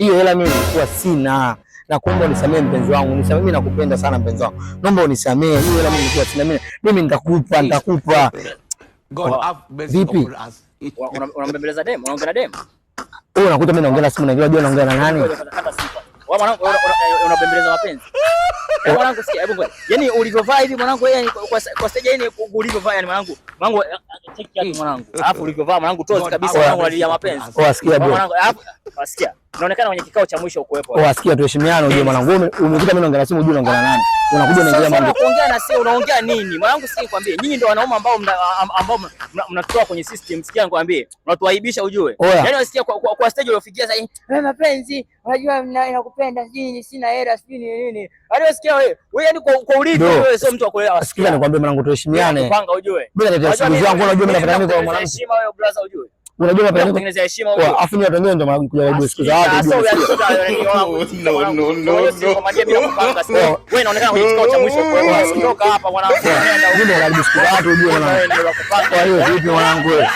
Hiyo hela mimi nilikuwa sina. Na kuomba unisamee mpenzi wangu. Unisamee, mimi nakupenda sana mpenzi wangu. Naomba unisamee. Hiyo hela mimi nilikuwa sina. Mimi nitakupa. Vipi? Unambembeleza dem? Unaongea na dem? Wewe unakuta mimi naongea na simu, najua naongea na nani? Wewe mwanangu unabembeleza mapenzi. Mwanangu sikia, hebu ngoja. Yaani ulivyovaa hivi mwanangu, yeye kwa stage yani ulivyovaa yani mwanangu check yake mwanangu. Alafu ulivyovaa mwanangu tozi kabisa mwanangu alilia mapenzi. Sikia bro. Mwanangu sikia. Unaonekana kwenye kikao cha mwisho ukuepo. Sikia, tuheshimiane ujue mwanangu. Wewe umekuta mimi naongea na simu, unajua naongea na nani? Unakuja unaingilia mambo. Kuongea na simu unaongea nini? Mwanangu sikia nikwambie. Nyinyi ndio wanaume ambao mnatoa kwenye system, sikia nikwambie. Unatuaibisha ujue. Yaani unasikia kwa stage uliofikia sasa, wewe mapenzi, unajua ninakupenda, sijui sina hela, sijui nini. Hadi sikia wewe yani kwa ulivyo wewe sio mtu wa kuelewa. Sikia nikwambie mwanangu, tuheshimiane. Kupanga ujue. Bila ndio siku zangu unajua mimi napenda nini kwa mwanangu. Heshima wewe brother ujue. Unajua napenda kutengeneza heshima ujue. Afu ni watu wengine ndio wanakuja siku za watu ujue. Wewe unaonekana kwenye kikao cha mwisho kwa kutoka hapa mwanangu. Ndio ndio siku za watu ujue mwanangu. Kwa hiyo vipi mwanangu wewe?